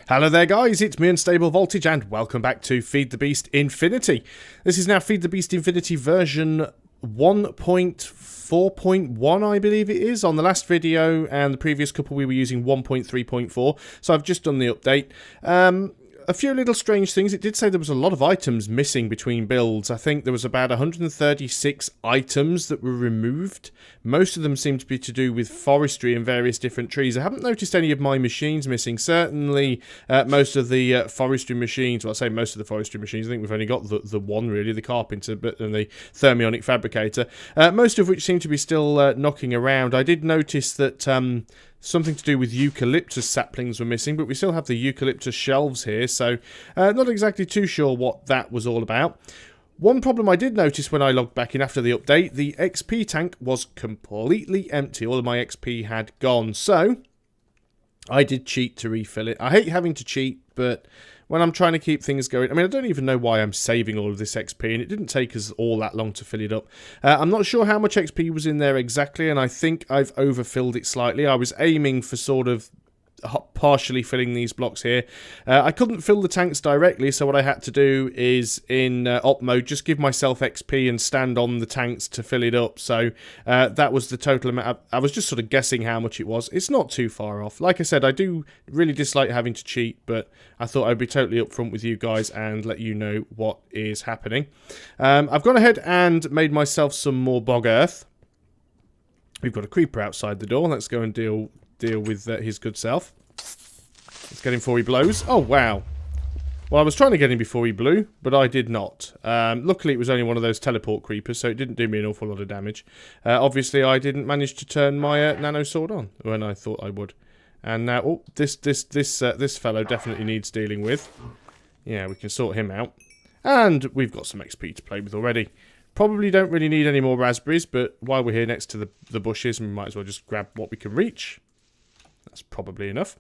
Hello there guys, it's me Unstable Voltage and welcome back to Feed the Beast Infinity. This is now Feed the Beast Infinity version 1.4.1 I believe it is. On the last video and the previous couple we were using 1.3.4, so I've just done the update. A few little strange things. It did say there was a lot of items missing between builds. I think there was about 136 items that were removed. Most of them seem to be to do with forestry and various different trees. I haven't noticed any of my machines missing. Certainly most of the forestry machines, well I say most of the forestry machines, I think we've only got the one really, the carpenter and the thermionic fabricator. Most of which seem to be still knocking around. I did notice that something to do with eucalyptus saplings were missing, but we still have the eucalyptus shelves here, so not exactly too sure what that was all about. One problem I did notice when I logged back in after the update, the XP tank was completely empty. All of my XP had gone, so I did cheat to refill it. I hate having to cheat, but when I'm trying to keep things going, I mean, I don't even know why I'm saving all of this XP, and it didn't take us all that long to fill it up. I'm not sure how much XP was in there exactly, and I think I've overfilled it slightly. I was aiming for sort of partially filling these blocks here. I couldn't fill the tanks directly, so what I had to do is in op mode just give myself XP and stand on the tanks to fill it up. So that was the total amount. I was just sort of guessing how much it was. It's not too far off. Like I said, I do really dislike having to cheat, but I thought I'd be totally upfront with you guys and let you know what is happening. I've gone ahead and made myself some more Bog Earth. We've got a creeper outside the door. Let's go and deal with his good self. Let's get him before he blows. Oh, wow. Well, I was trying to get him before he blew, but I did not. Luckily, it was only one of those teleport creepers, so it didn't do me an awful lot of damage. Obviously, I didn't manage to turn my nano sword on when I thought I would. And now, oh, this fellow definitely needs dealing with. Yeah, we can sort him out. And we've got some XP to play with already. Probably don't really need any more raspberries, but while we're here next to the bushes, we might as well just grab what we can reach. That's probably enough.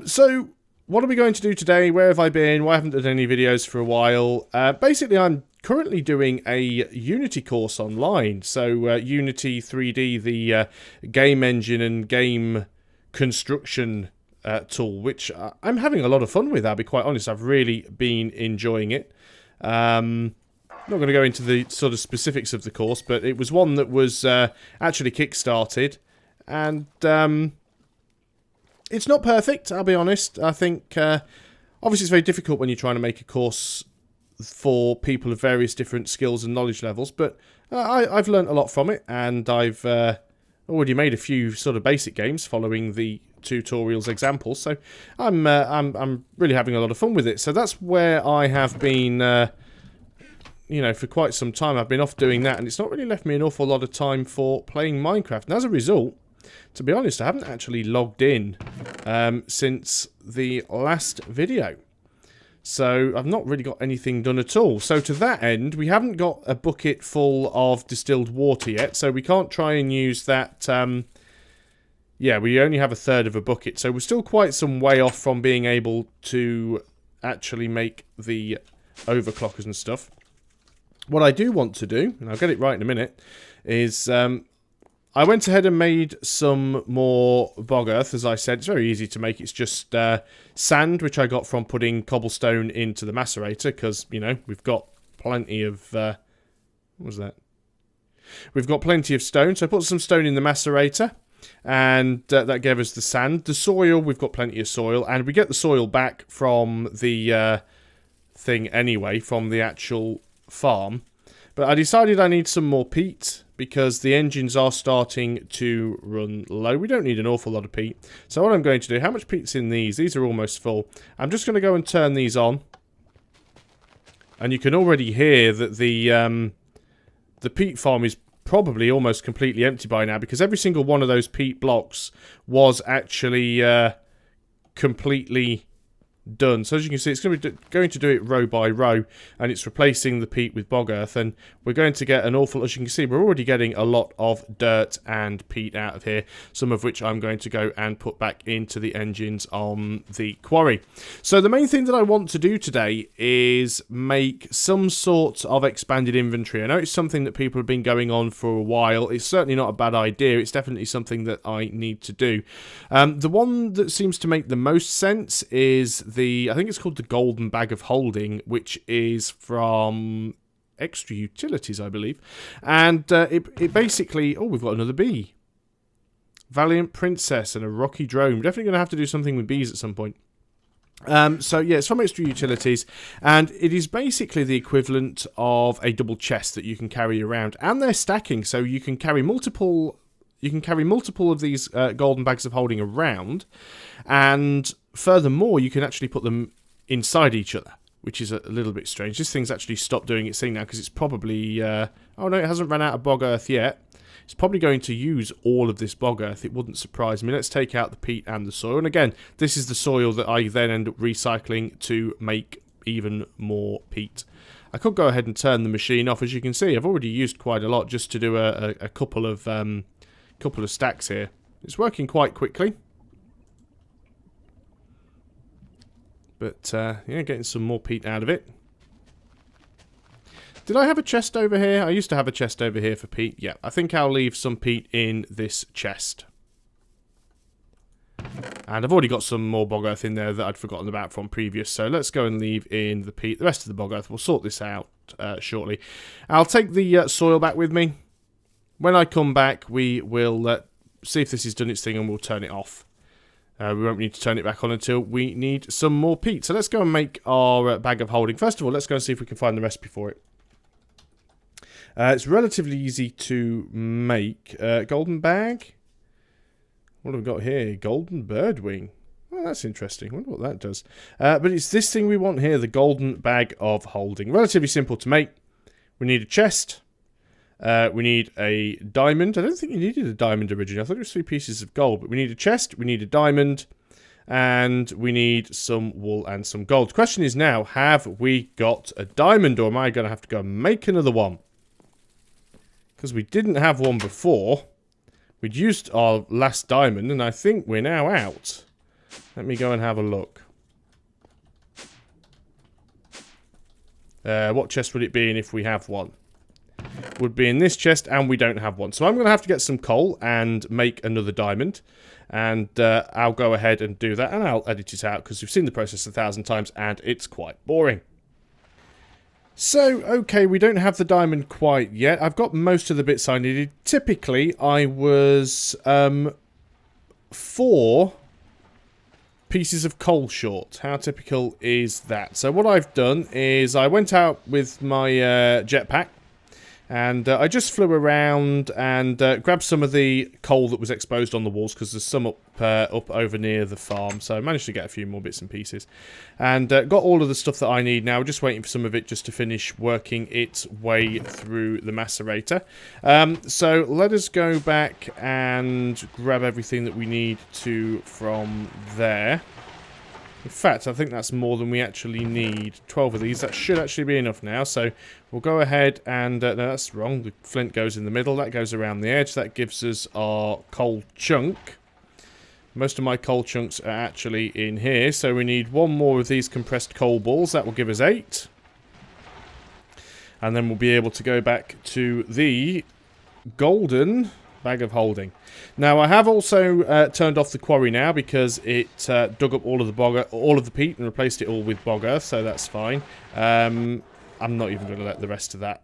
So, what are we going to do today? Where have I been? Why haven't I done any videos for a while? Basically, I'm currently doing a Unity course online. So, Unity 3D, the game engine and game construction tool, which I'm having a lot of fun with, I'll be quite honest. I've really been enjoying it. I'm not going to go into the sort of specifics of the course, but it was one that was actually kick-started. And it's not perfect, I'll be honest. I think, obviously it's very difficult when you're trying to make a course for people of various different skills and knowledge levels, but I've learnt a lot from it, and I've already made a few sort of basic games following the tutorials examples, so I'm really having a lot of fun with it. So that's where I have been, you know, for quite some time. I've been off doing that, and it's not really left me an awful lot of time for playing Minecraft, and as a result, to be honest, I haven't actually logged in since the last video. So I've not really got anything done at all. So to that end, we haven't got a bucket full of distilled water yet, so we can't try and use that. Yeah, we only have a third of a bucket, so we're still quite some way off from being able to actually make the overclockers and stuff. What I do want to do, and I'll get it right in a minute, is I went ahead and made some more Bog Earth, as I said. It's very easy to make. It's just sand, which I got from putting cobblestone into the macerator, because, you know, we've got plenty of... what was that? We've got plenty of stone, so I put some stone in the macerator, and that gave us the sand. The soil, we've got plenty of soil, and we get the soil back from the thing anyway, from the actual farm. But I decided I need some more peat, because the engines are starting to run low. We don't need an awful lot of peat. So what I'm going to do, how much peat's in these? These are almost full. I'm just going to go and turn these on. And you can already hear that the peat farm is probably almost completely empty by now, because every single one of those peat blocks was actually completely done. So as you can see, it's going to do it row by row, and it's replacing the peat with bog earth, and we're going to get an awful, as you can see, we're already getting a lot of dirt and peat out of here, some of which I'm going to go and put back into the engines on the quarry. So the main thing that I want to do today is make some sort of expanded inventory. I know it's something that people have been going on for a while. It's certainly not a bad idea. It's definitely something that I need to do. The one that seems to make the most sense is I think it's called the Golden Bag of Holding, which is from Extra Utilities, I believe. And it basically... Oh, we've got another bee. Valiant Princess and a Rocky Drone. We're definitely going to have to do something with bees at some point. So yeah, it's from Extra Utilities, and it is basically the equivalent of a double chest that you can carry around, and they're stacking, so you can carry multiple of these golden bags of holding around, and furthermore, you can actually put them inside each other, which is a little bit strange. This thing's actually stopped doing its thing now because it's probably... oh no, it hasn't run out of bog earth yet. It's probably going to use all of this bog earth. It wouldn't surprise me. Let's take out the peat and the soil. And again, this is the soil that I then end up recycling to make even more peat. I could go ahead and turn the machine off. As you can see, I've already used quite a lot just to do a couple of stacks here. It's working quite quickly. But, yeah, getting some more peat out of it. Did I have a chest over here? I used to have a chest over here for peat. Yeah, I think I'll leave some peat in this chest. And I've already got some more bog earth in there that I'd forgotten about from previous. So let's go and leave in the peat. The rest of the bog earth, we'll sort this out shortly. I'll take the soil back with me. When I come back, we will see if this has done its thing and we'll turn it off. We won't need to turn it back on until we need some more peat. So let's go and make our bag of holding. First of all, let's go and see if we can find the recipe for it. It's relatively easy to make. Golden bag. What have we got here? Golden bird wing. Oh, that's interesting. I wonder what that does. But it's this thing we want here, the golden bag of holding. Relatively simple to make. We need a chest. We need a diamond. I don't think you needed a diamond originally. I thought it was 3 pieces of gold. But we need a chest. We need a diamond. And we need some wool and some gold. The question is now, have we got a diamond? Or am I going to have to go and make another one? Because we didn't have one before. We'd used our last diamond, and I think we're now out. Let me go and have a look. What chest would it be in if we have one? Would be in this chest, and we don't have one. So I'm going to have to get some coal and make another diamond. And I'll go ahead and do that, and I'll edit it out, because we've seen the process 1,000 times, and it's quite boring. So, okay, we don't have the diamond quite yet. I've got most of the bits I needed. Typically, I was 4 pieces of coal short. How typical is that? So what I've done is I went out with my jetpack, and I just flew around and grabbed some of the coal that was exposed on the walls, because there's some up over near the farm. So I managed to get a few more bits and pieces. And got all of the stuff that I need now. Just waiting for some of it just to finish working its way through the macerator. So let us go back and grab everything that we need to from there. In fact, I think that's more than we actually need. 12 of these. That should actually be enough now. So we'll go ahead and... no, that's wrong. The flint goes in the middle. That goes around the edge. That gives us our coal chunk. Most of my coal chunks are actually in here. So we need 1 more of these compressed coal balls. That will give us 8. And then we'll be able to go back to the golden bag of holding. Now, I have also turned off the quarry now because it dug up all of the peat and replaced it all with bog earth, so that's fine. I'm not even going to let the rest of that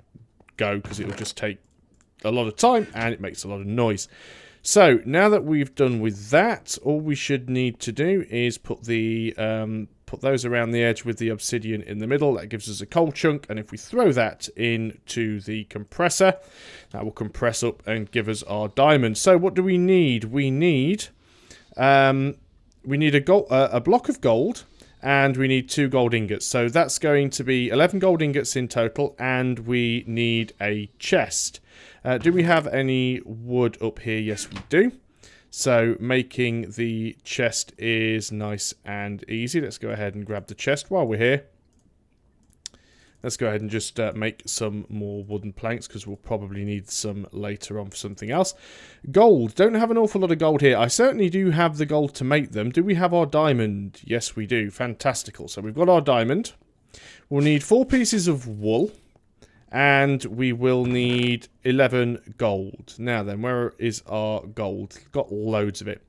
go because it will just take a lot of time and it makes a lot of noise. So, now that we've done with that, all we should need to do is put the put those around the edge with the obsidian in the middle. That gives us a coal chunk, and if we throw that into the compressor, that will compress up and give us our diamond. So, what do we need? We need a block of gold, and we need 2 gold ingots. So that's going to be 11 gold ingots in total, and we need a chest. Do we have any wood up here? Yes, we do. So making the chest is nice and easy. Let's go ahead and grab the chest while we're here. Let's go ahead and just make some more wooden planks, because we'll probably need some later on for something else. Gold. Don't have an awful lot of gold here. I certainly do have the gold to make them. Do we have our diamond? Yes, we do. Fantastical. So we've got our diamond. We'll need 4 pieces of wool. And we will need 11 gold. Now then, where is our gold? Got loads of it.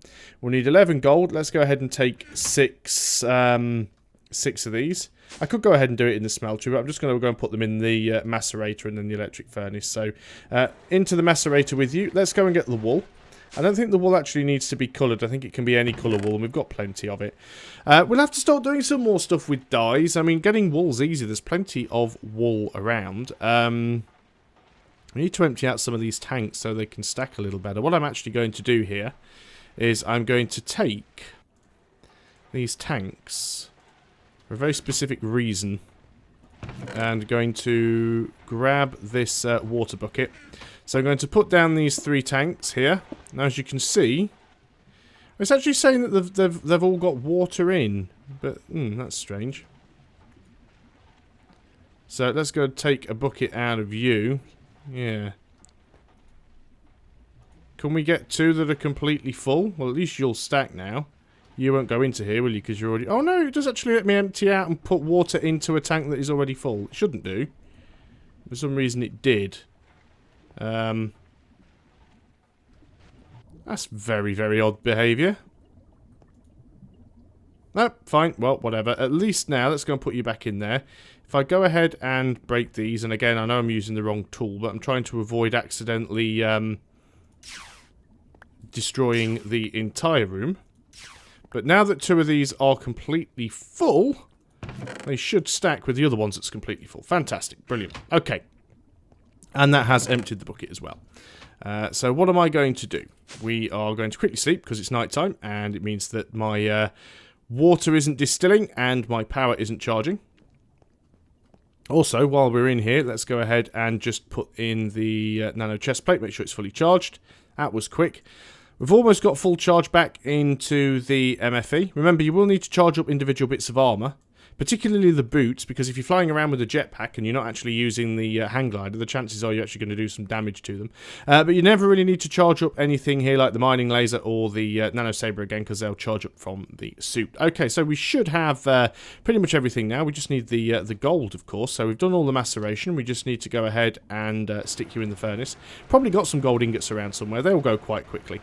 We'll need 11 gold. Let's go ahead and take 6 of these. I could go ahead and do it in the smelter, but I'm just going to go and put them in the macerator and then the electric furnace. So, into the macerator with you. Let's go and get the wool. I don't think the wool actually needs to be coloured. I think it can be any colour wool, and we've got plenty of it. We'll have to start doing some more stuff with dyes. I mean, getting wool's easy. There's plenty of wool around. We need to empty out some of these tanks so they can stack a little better. What I'm actually going to do here is I'm going to take these tanks for a very specific reason, and going to grab this water bucket. So I'm going to put down these 3 tanks here. Now, as you can see, it's actually saying that they've all got water in, but that's strange. So let's go take a bucket out of you. Yeah. Can we get 2 that are completely full? Well, at least you'll stack now. You won't go into here, will you? Because you're already... Oh, no, it does actually let me empty out and put water into a tank that is already full. It shouldn't do. For some reason, it did. That's very, very odd behaviour. No, fine. Well, whatever. At least now, let's go and put you back in there. If I go ahead and break these, and again, I know I'm using the wrong tool, but I'm trying to avoid accidentally destroying the entire room. But now that 2 of these are completely full, they should stack with the other ones that's completely full. Fantastic. Brilliant. Okay. And that has emptied the bucket as well. So what am I going to do? We are going to quickly sleep because it's night time, and it means that my water isn't distilling and my power isn't charging. Also, while we're in here, let's go ahead and just put in the nano chest plate, make sure it's fully charged. That was quick. We've almost got full charge back into the MFE. Remember, you will need to charge up individual bits of armour, particularly the boots, because if you're flying around with a jetpack and you're not actually using the hang glider, the chances are you're actually going to do some damage to them. But you never really need to charge up anything here like the mining laser or the nano saber again, because they'll charge up from the suit. Okay, so we should have pretty much everything now. We just need the gold, of course. So we've done all the maceration. We just need to go ahead and stick you in the furnace. Probably got some gold ingots around somewhere. They'll go quite quickly,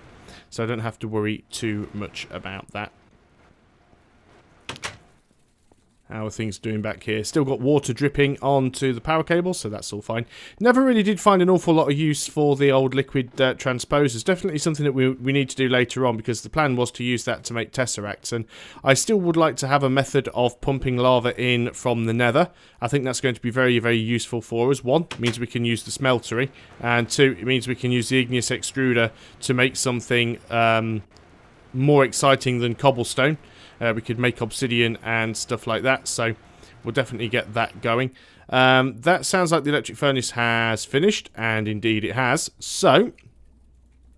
so I don't have to worry too much about that. How are things doing back here? Still got water dripping onto the power cable, so that's all fine. Never really did find an awful lot of use for the old liquid transposers. Definitely something that we need to do later on, because the plan was to use that to make tesseracts. And I still would like to have a method of pumping lava in from the nether. I think that's going to be very, very useful for us. 1, it means we can use the smeltery. And 2, it means we can use the igneous extruder to make something more exciting than cobblestone. We could make obsidian and stuff like that, so we'll definitely get that going. That sounds like the electric furnace has finished, and indeed it has. So,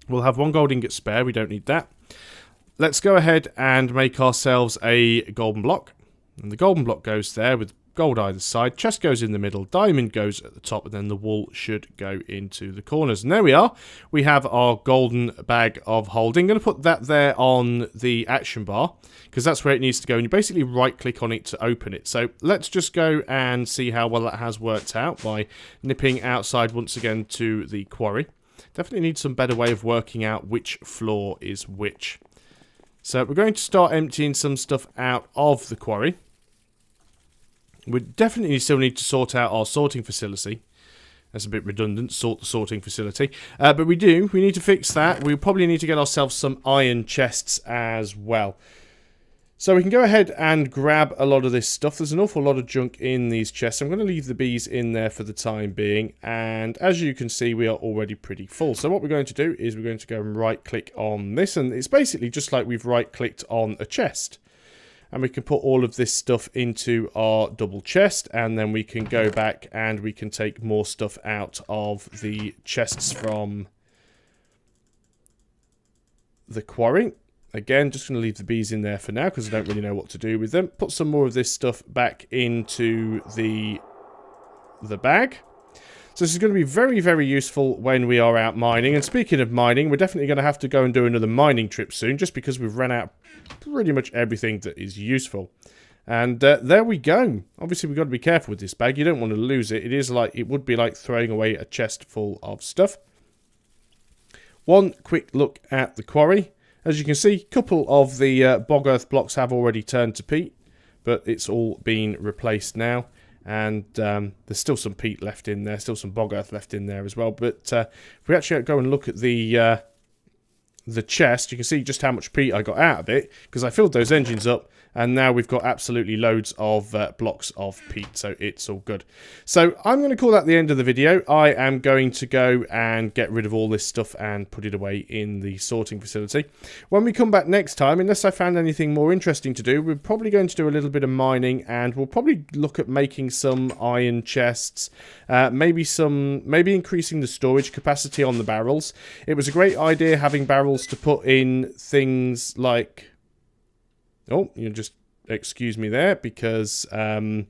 we'll have 1 gold ingot spare, we don't need that. Let's go ahead and make ourselves a golden block. And the golden block goes there with gold either side, chest goes in the middle, diamond goes at the top, and then the wool should go into the corners. And there we are. We have our golden bag of holding. I'm going to put that there on the action bar, because that's where it needs to go, and you basically right click on it to open it. So let's just go and see how well that has worked out by nipping outside once again to the quarry. Definitely need some better way of working out which floor is which. So we're going to start emptying some stuff out of the quarry. We definitely still need to sort out our sorting facility. That's a bit redundant, sort the sorting facility. But we need to fix that. We probably need to get ourselves some iron chests as well. So we can go ahead and grab a lot of this stuff. There's an awful lot of junk in these chests. I'm going to leave the bees in there for the time being. And as you can see, we are already pretty full. So what we're going to do is we're going to go and right-click on this. And it's basically just like we've right-clicked on a chest. And we can put all of this stuff into our double chest, and then we can go back and we can take more stuff out of the chests from the quarry. Again, just going to leave the bees in there for now because I don't really know what to do with them. Put some more of this stuff back into the bag. So this is going to be very, very useful when we are out mining. And speaking of mining, we're definitely going to have to go and do another mining trip soon, just because we've run out pretty much everything that is useful. And there we go. Obviously, we've got to be careful with this bag. You don't want to lose it. It would be like throwing away a chest full of stuff. One quick look at the quarry. As you can see, a couple of the Bog Earth blocks have already turned to peat, but it's all been replaced now. And there's still some peat left in there, still some Bog Earth left in there as well. But if we actually go and look at the chest, you can see just how much peat I got out of it, because I filled those engines up, and now we've got absolutely loads of blocks of peat, so it's all good. So I'm going to call that the end of the video. I am going to go and get rid of all this stuff and put it away in the sorting facility. When we come back next time, unless I found anything more interesting to do, we're probably going to do a little bit of mining, and we'll probably look at making some iron chests, maybe increasing the storage capacity on the barrels. It was a great idea having barrels to put in things like... Oh, you just excuse me there, because I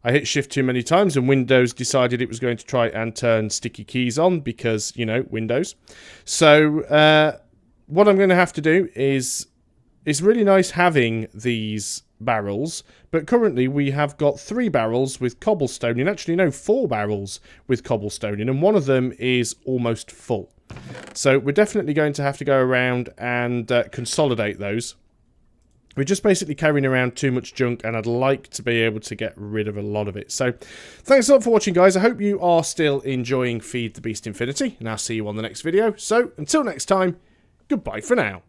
hit shift too many times and Windows decided it was going to try and turn sticky keys on because, you know, Windows. So what I'm going to have to do is... It's really nice having these barrels, but currently we have got 3 barrels with cobblestone in. Actually, no, 4 barrels with cobblestone in, and one of them is almost full. So we're definitely going to have to go around and consolidate those. We're just basically carrying around too much junk, and I'd like to be able to get rid of a lot of it. So, thanks a lot for watching, guys. I hope you are still enjoying Feed the Beast Infinity, and I'll see you on the next video. So, until next time, goodbye for now.